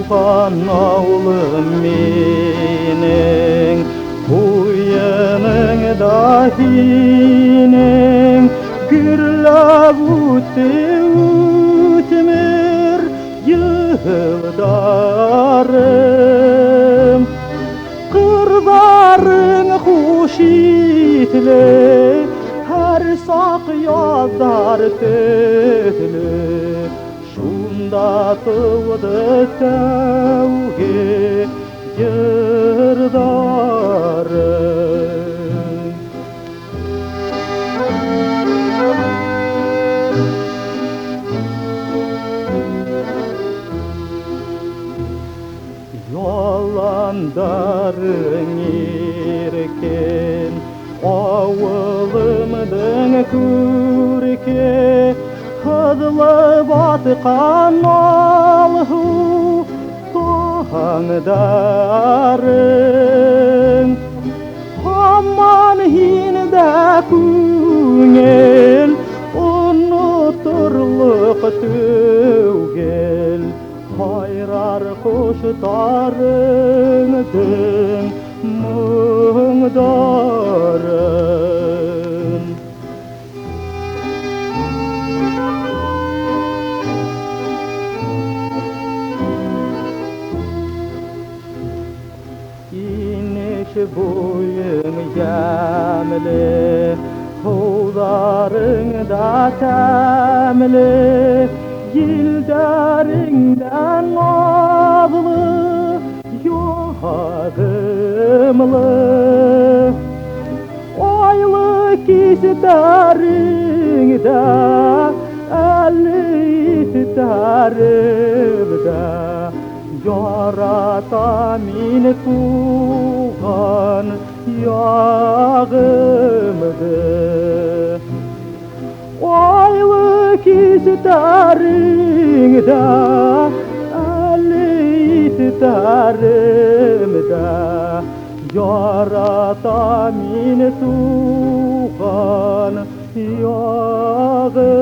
Tuğan oğlum mening, koyunun dahinin, gürlab o'tdi o'tmir yıldarım. Kırdarın hoşitli, her sak yazar tötlü. Şunda tığdı tevgi yırdarım. Yalandarın erken, avılımdın kürke, hızlı batkan alhu tağdarın. Aman hinde küngel, unuturluk tügel, hayrar kuşlarındın muğdarın. İniş boyun yemli, hovların da temli, yildarından nazlı, yadımlı. Aylık isterimde, elli isterimde, yarata min tuğan yağımdı. Aylık isterimde, elli isterimde, yarata min tuğan yağımdı.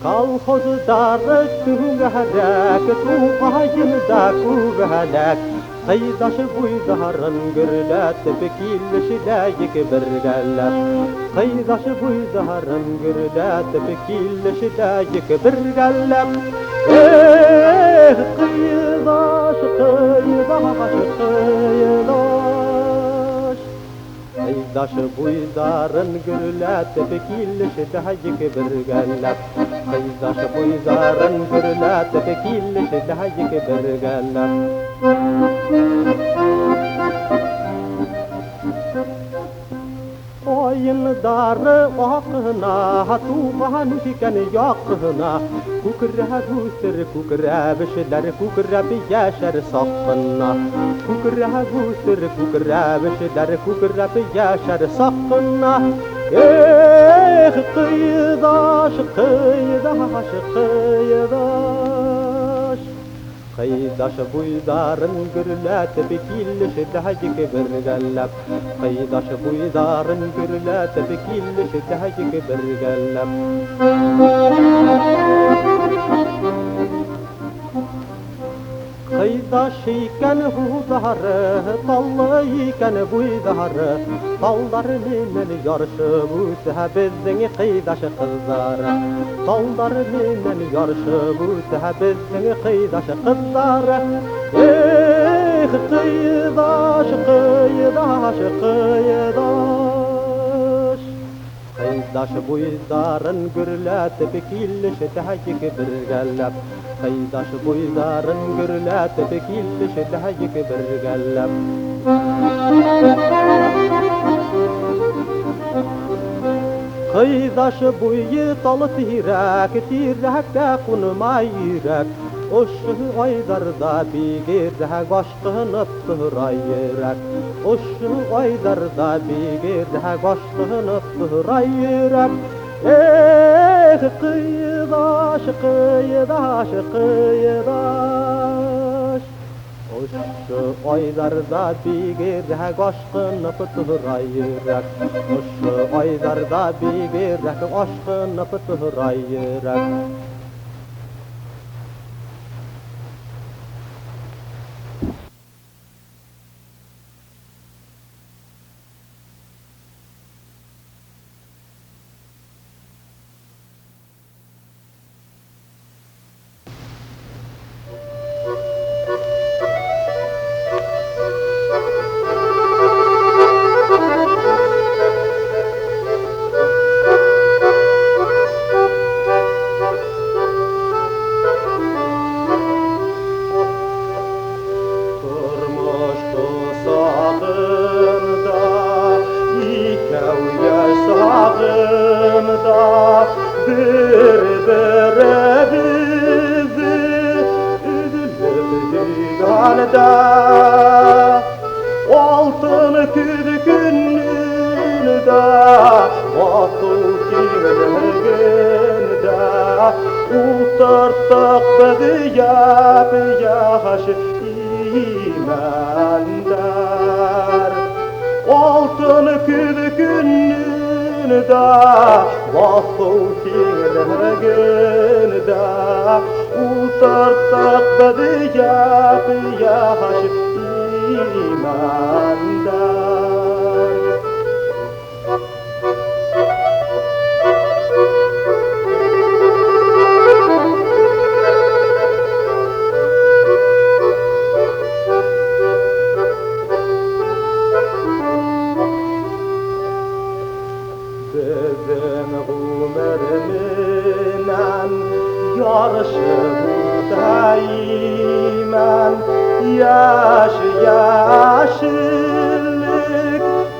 Kolxozdarı tüğələk, tuğayında küvələk, Qaydaşı buydarın gürlət, bekilişiləyik birgələt. Qaydaşı buydarın gürlət, bekilişiləyik birgələt. Qaydaş, qaydaş, qaydaş. Qaydaşı buydarın gürlət, bekilişiləyik birgələt. Qaydaşı buydarın gürlət, bekilişiləyik birgələt. Oyundarı akına, tuğan fiken yakına, kukra gusir, kukra bişler, kukra biyeşer sakına. Kukra gusir, kukra bişler, kukra biyeşer sakına. Kıydaş, kıydaş, kıydaş. Qaydaş buydarın gürlət, bekilişiləyik birgəlləp. Qaydaş buydarın gürlət, bekilişiləyik birgəlləp. Qaydaş ikən hudarı, tallı ikən buydarı, tallar menen yarışıb ötə bizning qaydaş qızları. Tallar menen yarışıb ötə bizning qaydaş qızları. Qaydaş, qaydaş, qaydaş. Qaydaş buydarın gürlət, bekilişiləyik birgəlləp. Qaydaş buydarın gürlət, bekilişiləyik birgəlləp. Kıydaş boyu talı tirek kunmayırek. Oşu aydarda bigirek aşkınıp tıhrayırek. Oşu aydarda bigirek aşkınıp tıhrayırek. Kıydaş, kıydaş, kıydaş. Oşu aydarda bigirek aşkınıp tıhrayırek. Oşu aydarda bigirek aşkınıp tıhrayırek. Altın küdükünde Batıl kimliğinde Utarttık bediyap yaş imender Altın küdükünde Batıl kimliğinde Utarttık bediyap yaş imender Bizim ömrümden yarışı buradaymen Yaş yaşıllık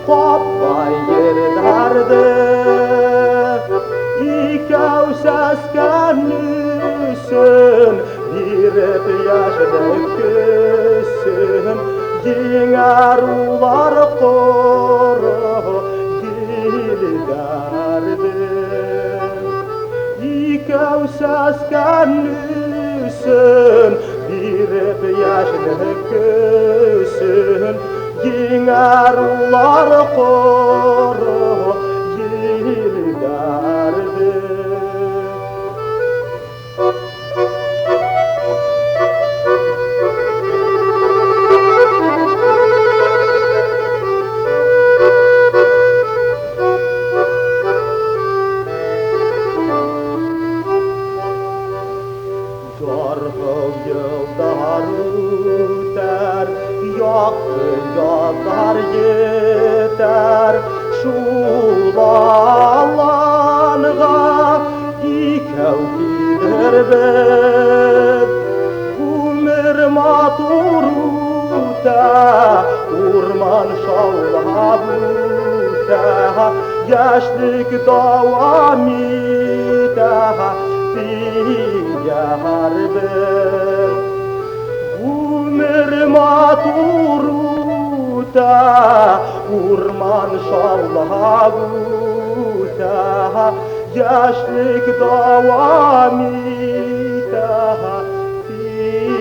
kopay yerlerdi İkav seskenlüsün birip yaşlık küsün Yinger ular koru İkav seskenlüsün birip yaşlık küsün Yinger ular koru yilgardı Yollar yeter şulalanga İkev giderbet Umir maturuta Urman şavlabuta Yaşlık davamita Diyarbet Umir maturuta Urman şavlabuta Yaşlık davamita Diyarbet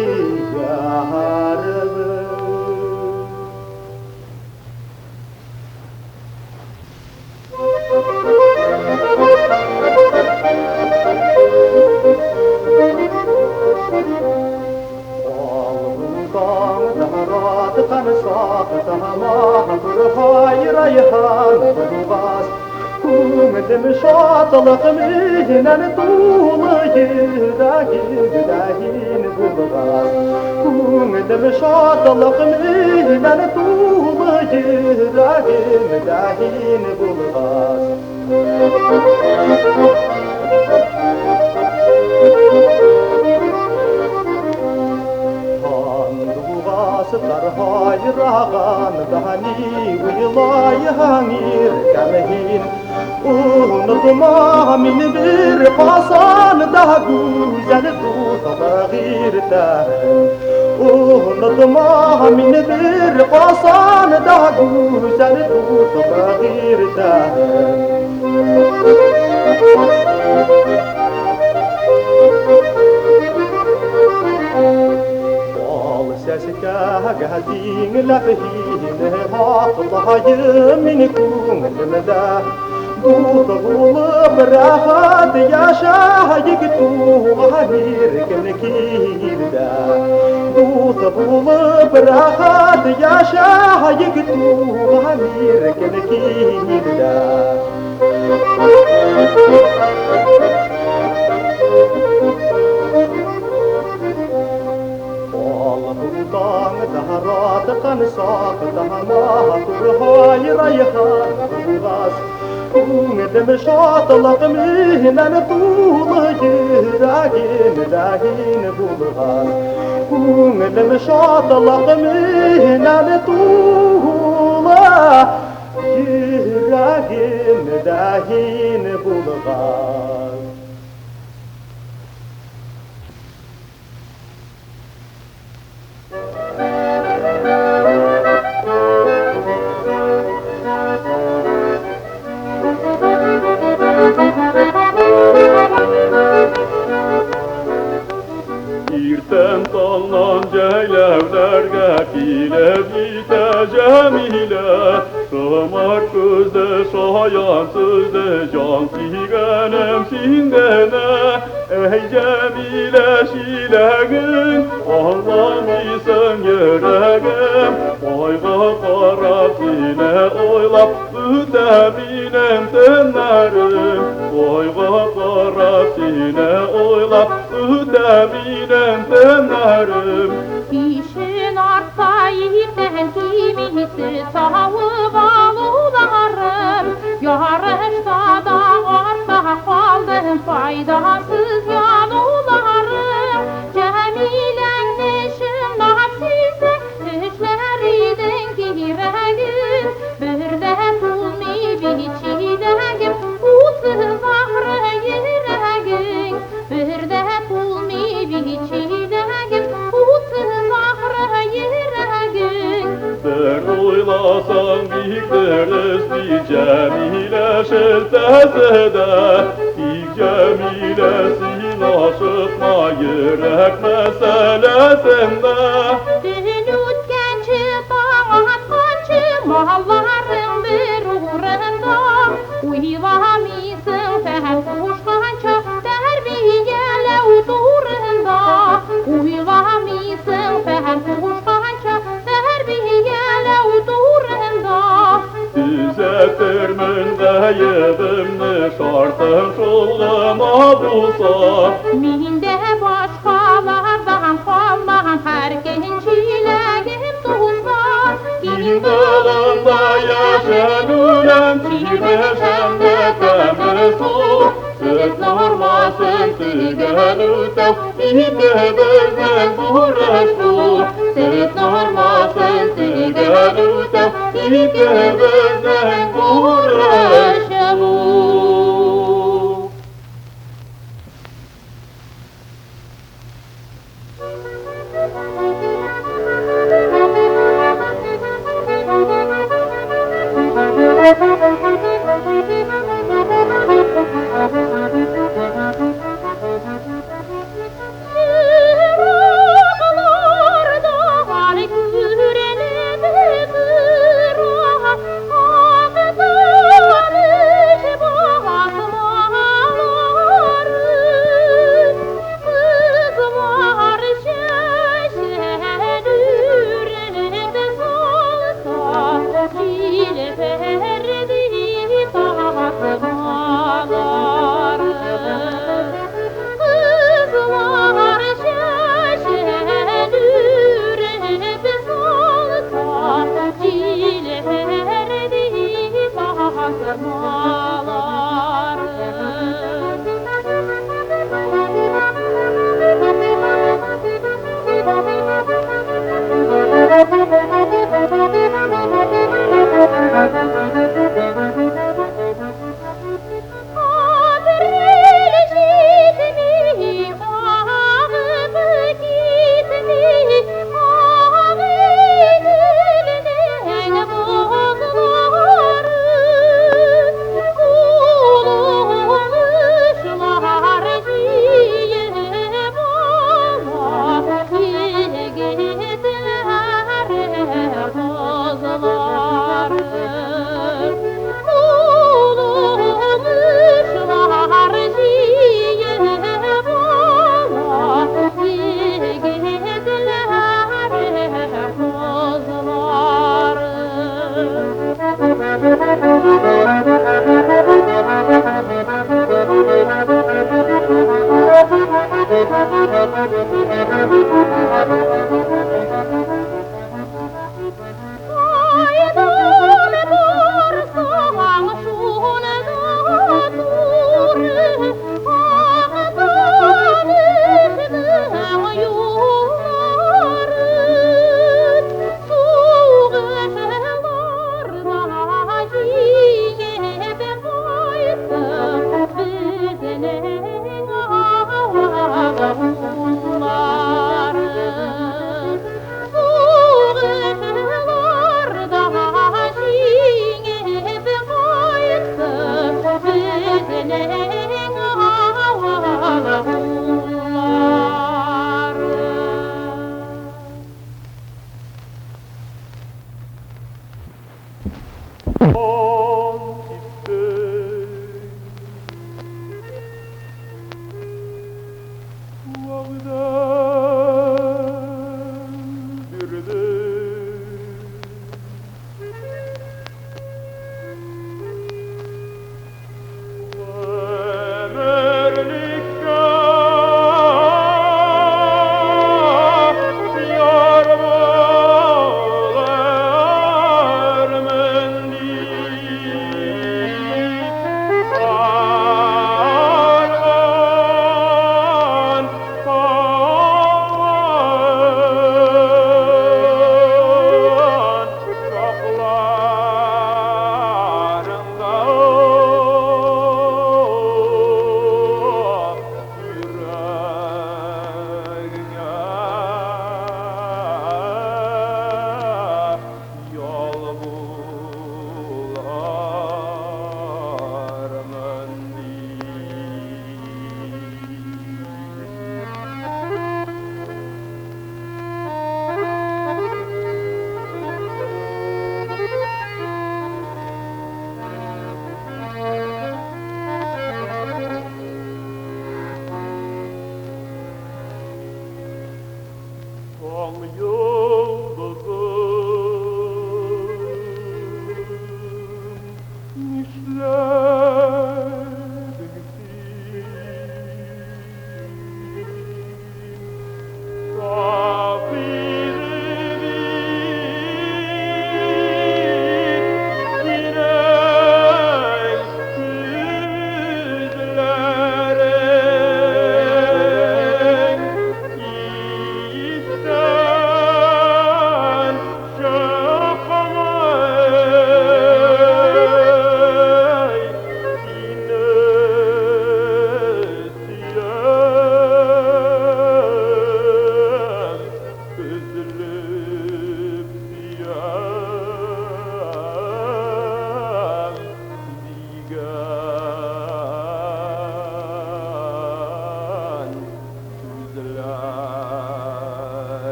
Kumdim şatlık mihnen tuğlu yüreğin bulgaz Kumdim şatlık mihnen tuğlu yüreğin bulgaz Tanrıvasılar hayrağan Dani uylayangir kamhin unutma min bir pasan daha güzel tutma girte unutma min bir pasan daha güzel tutma girte قاعدين لفهين هاطلها يمينكم المدى دوط غلب راحت يا شاهيك توغير كنكيل دا دوط غلب راحت يا شاهيك توغير كنكيل دا Dang daharat kan sak dahama turhay rayhan turas kung dem shat laqminan tulah jiragin dahin bulghas kung dem shat laqminan tulah jiragin dahin bulghas İrtem talan ceylevlerge kileb yite cemile Sığmak gözde şayansızde can sigenem sindene Ey cemile şilegin ağlamışsın yüreğim Oyga karasine oylap üteminem tenlerim Oyga karasine oylap üteminem tenlerim İşin artsa yiğitten kimisi tavuk alularım Yarışta da arta kaldım faydasız yanularım Cemilen neşim nafsize düşleriden girelim Bir de tulmi biçilegim utsız ahrı yüreğim Bir de tulmi biçilegim utsız ahrı yüreğim Bir oylasan bikleriz bir cemile şeltesede Bir cemilesin aşıkma yürek meselesinde Dün ütkençi dağatkançı malların bir uğrunda Uylamışsın sen kuşkança terbiyele uğrunda Uylamışsın sen kuşkança terbiyele uğrunda Düzeltirminde yedimni şartım şulguma bulsa Minde başkalardan kalmam her gençileğim tutsa İndalında yaşanılan çiğneşende temiz su Süt normasın tügen ütev İde bezden buğraştu Süt normasın tügen ütev İde bezden buğraştu Yıraklarda var kürelim kıra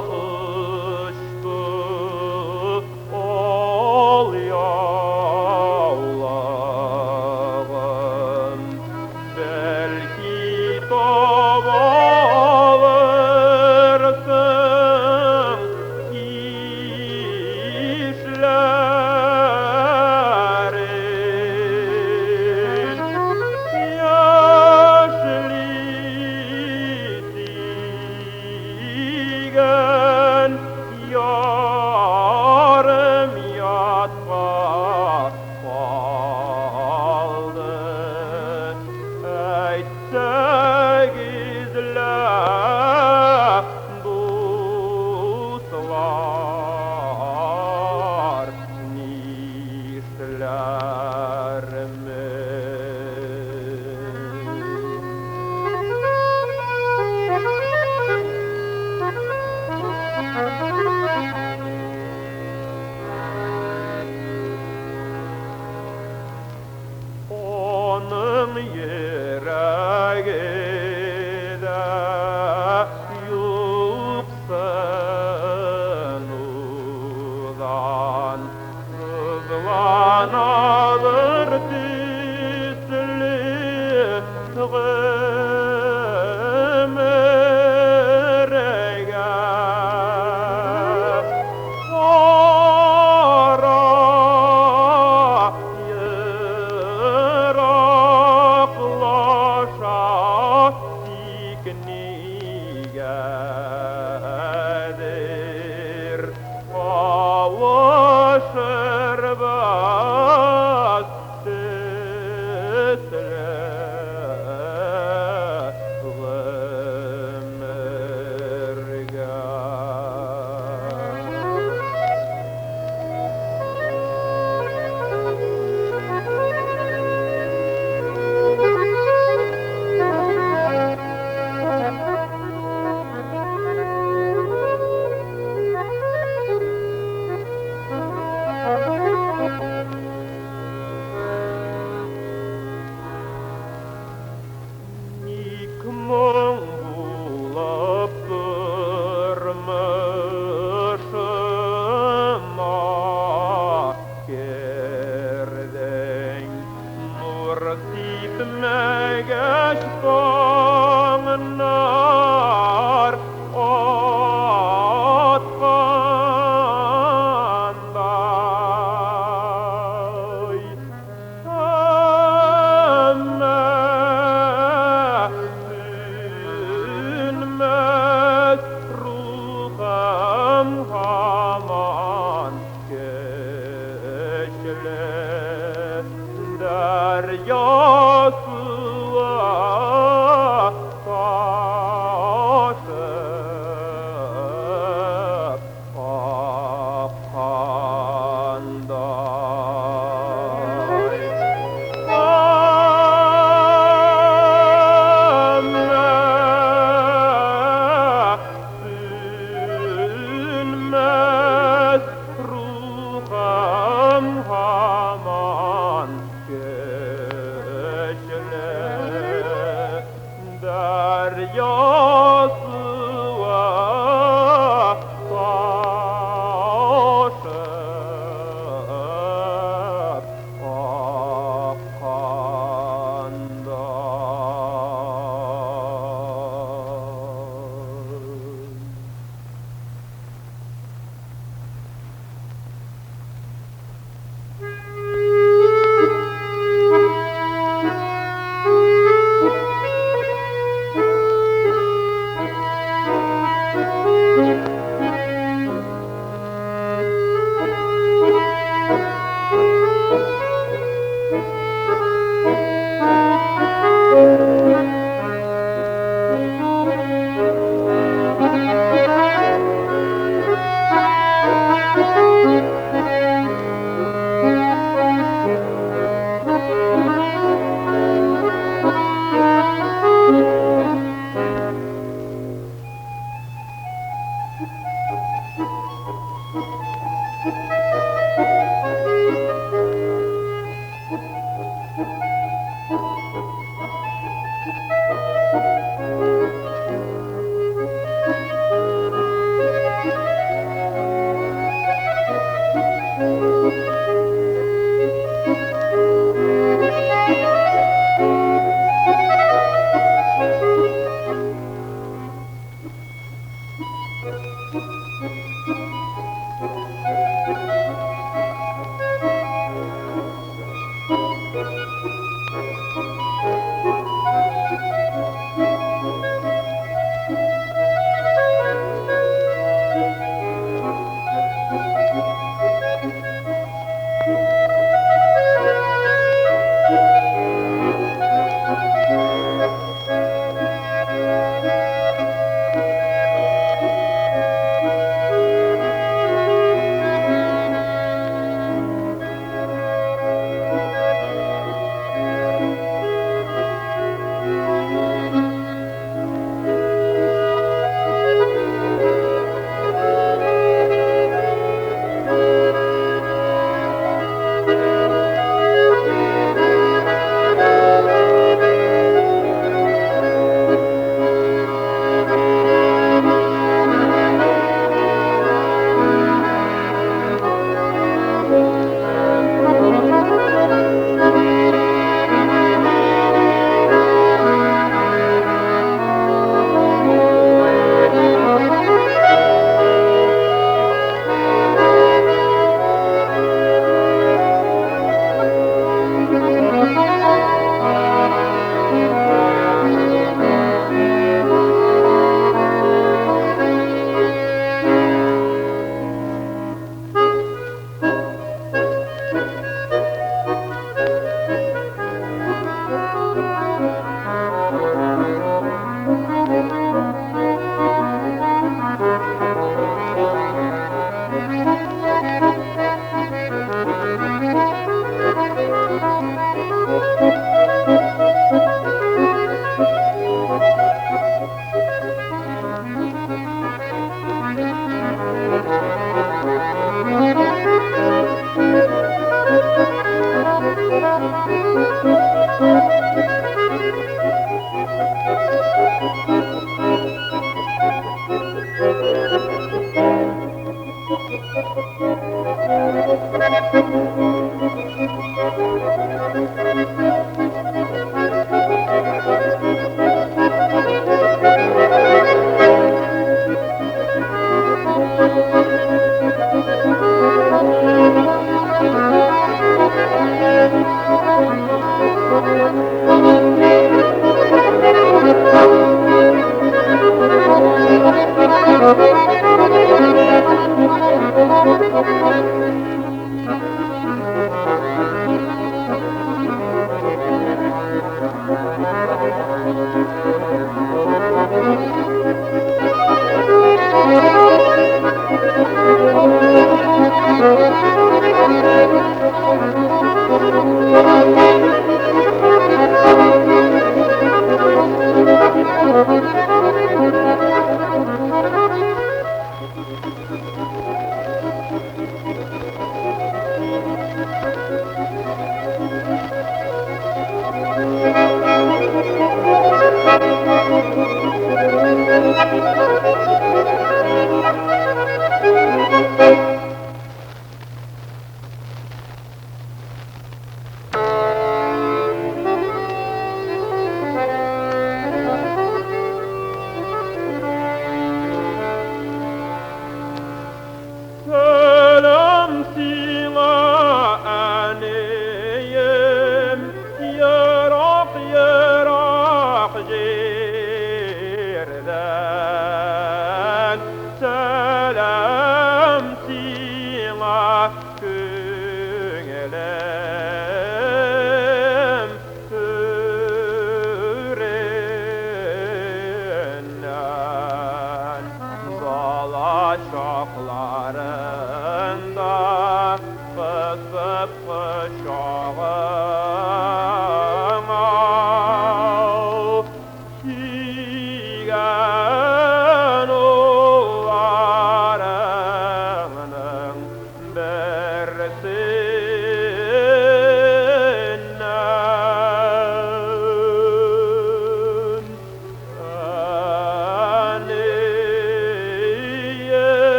uçtu ol yağlağım. Belki doğalırsın işlerin. Yaşlıyken yarım yatma kaldı. Etse gizle dostlar nişlerimi.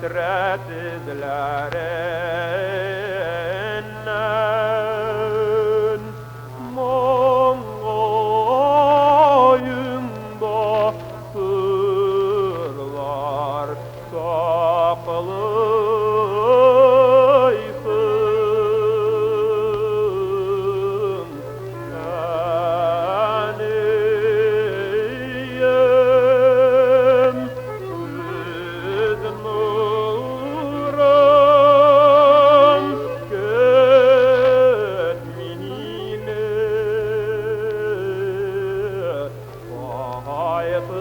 hasret izlerinden Mongayımda sırlar saklıyorsun Aneyim yüz nurum kötminine Haykırmaz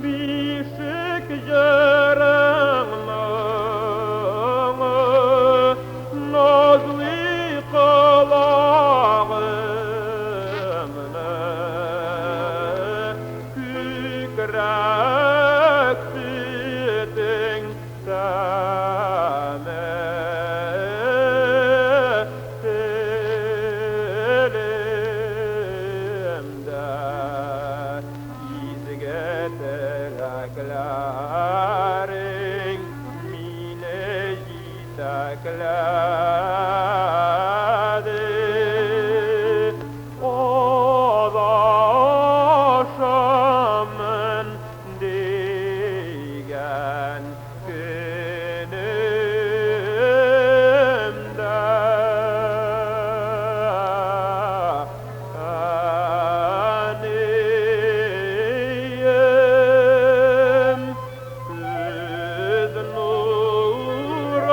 Bişik yarınmı nazlı kulağımını kükrek sütün seme elimde izge teraklerin mine jitakledi Odaşamın digen Aneyim yüz nurum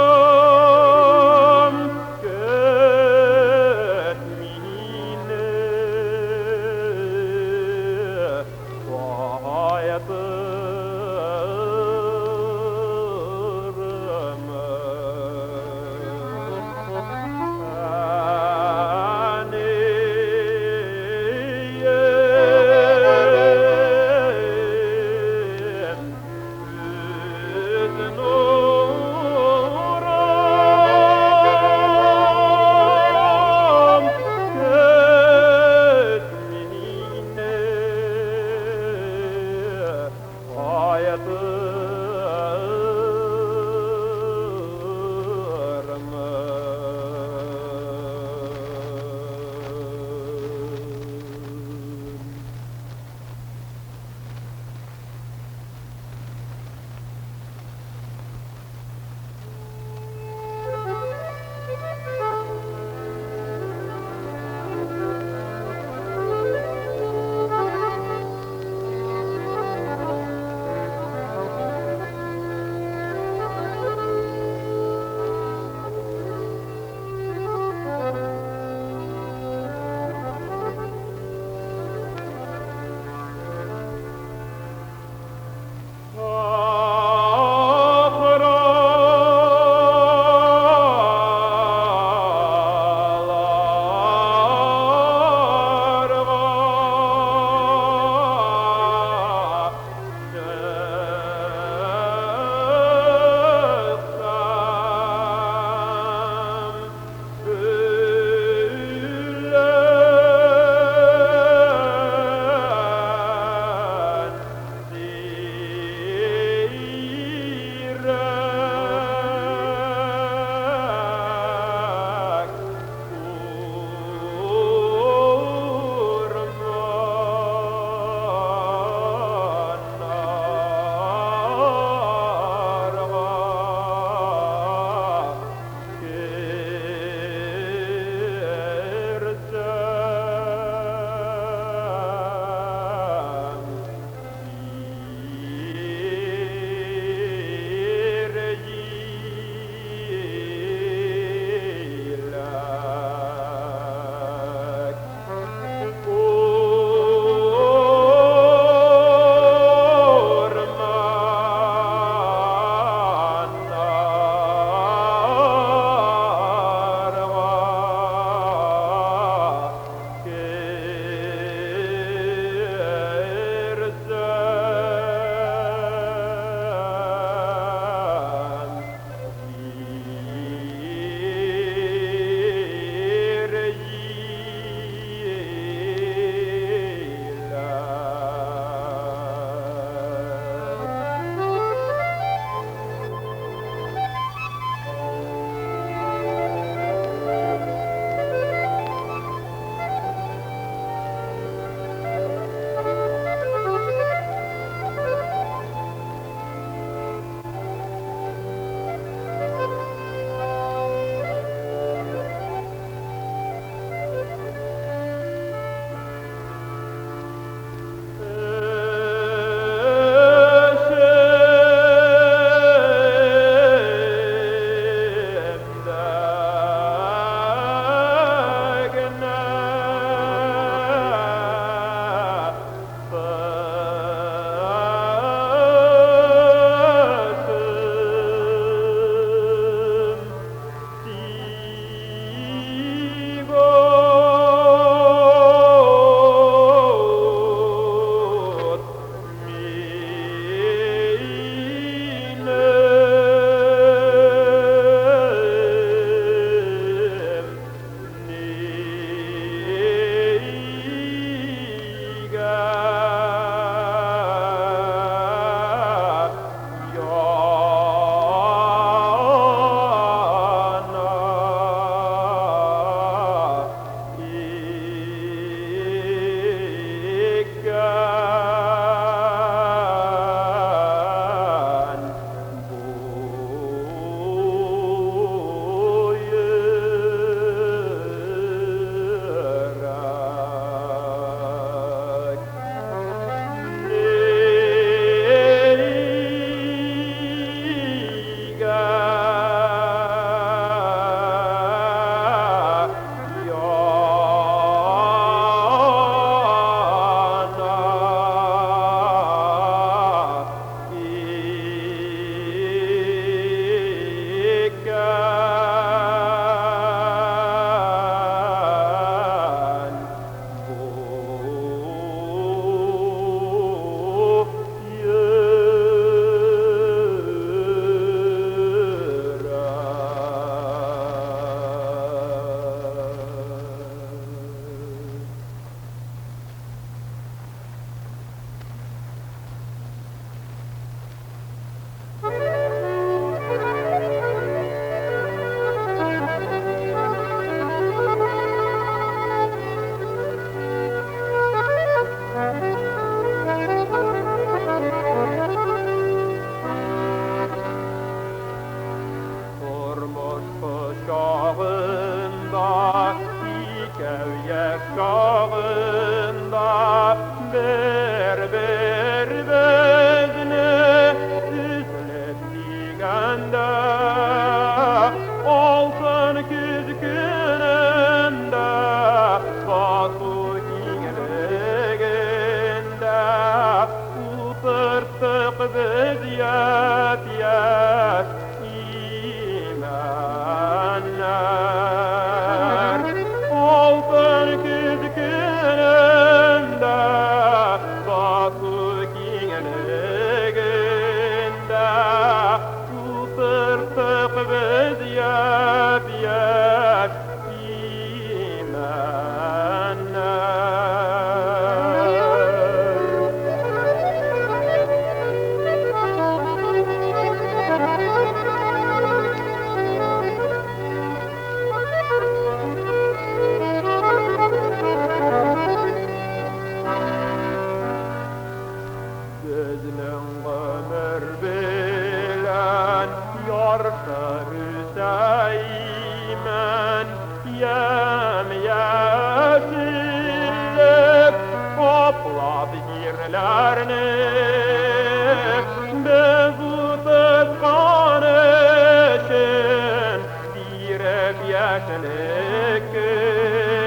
çağında, İkevye çağında, berber bezne süzülüp digende, altın küzgününde, batu ingeliginde, utırtık biz yet yet imanlar. Altın küzgününde, batu ingeliginde, utırtık biz yet yet Gözünün ömür bilen yarşı Hüseymen, yem-yeşillik topladı yerlerini, biz utkan için direp yeşillik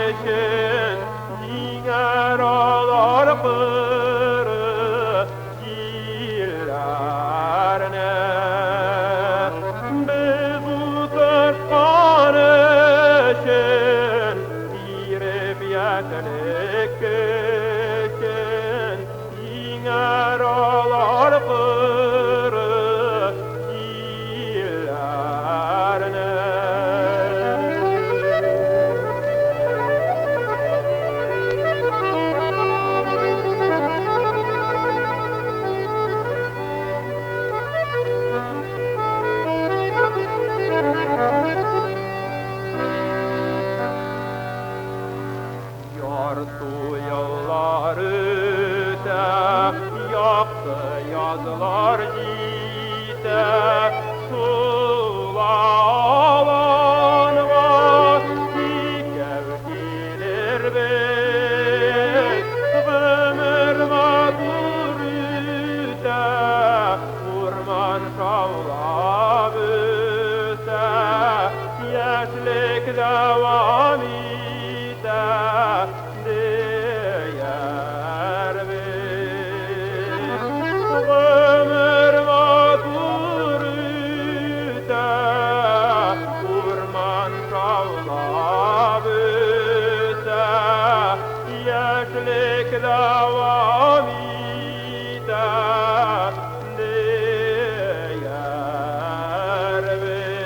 için diğer ağlar kırı dillerine. Biz utkan için direp yeşillik için diğer ağlar kırı dillerine. Yartu yıllar öte, yaktı yazılar jite, sulanğa dikev gelir bey, ömür matur üte, urman şavlab öte, yaşlık devam ite, değer bir. Ömür matur üte, urman şavlab öte, yaşlık devam ite, değer bir.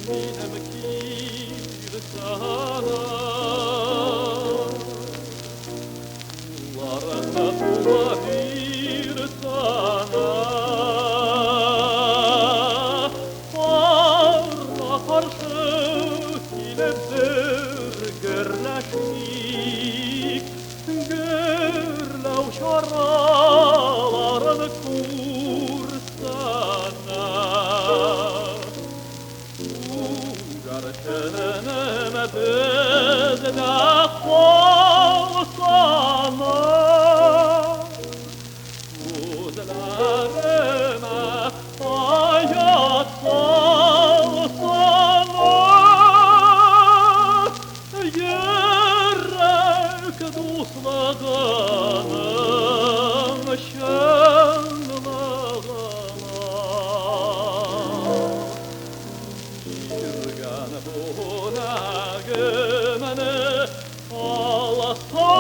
Minnem kir sana Larına tuvadir sana Parla karşı kilebdir görleşnik Görlev şaralarını kursana Garşeneme düzde kolsana Uzlarıma hayat salsana Yürek dostlığının şenlığına Yürgen buna gümeni alasana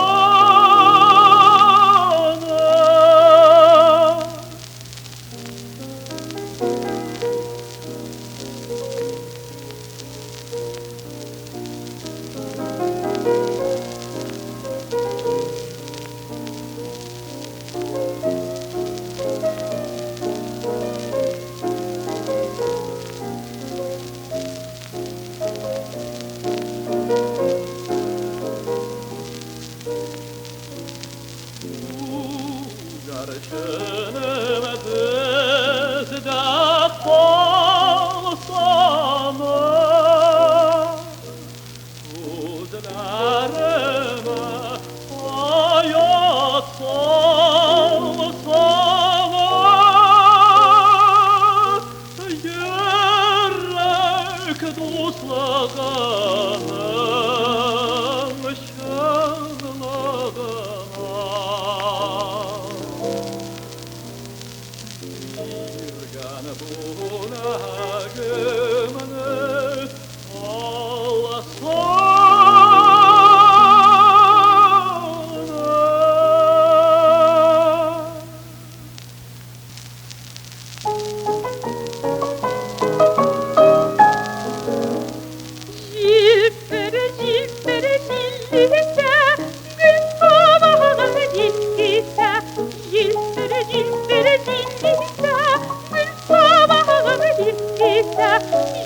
Garşeneme düzde kolsana Uzlarıma hayat salsana Yürek dostlığının şenlığına Yürgen buna gümeni alasana Jilper, jilper, jillise, gül sabahına ciddise. Jilper, jilper, jillise, gül sabahına ciddise.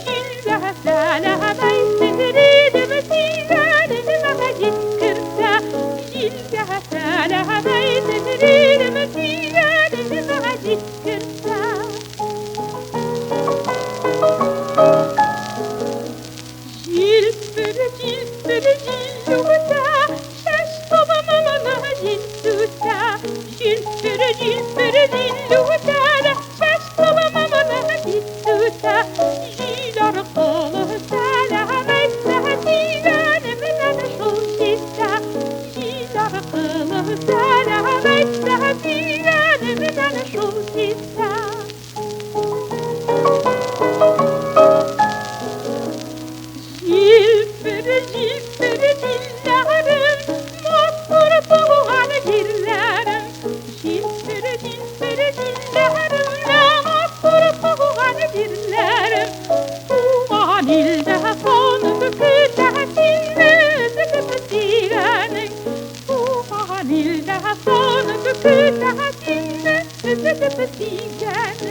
Jilde selamey sihridim silenime citkirse. Jilde selamey sihridim silenime citkirse. Jilper, jilper, jilluta, şaş babamana jilluta. Jilper, jilper, jilluta, şaş babamana jilluta. Jilar kılı selametse, silenemden şulşita. Jilar kılı selametse, silenemden şulşita. Jilper, jilper, dillerim, mahsur tuğan dillerim. Jilper, jilper, dillerim, mahsur tuğan dillerim. Tuğan ilde son büküde sinne silenim. Tuğan ilde son büküde sinne silenim.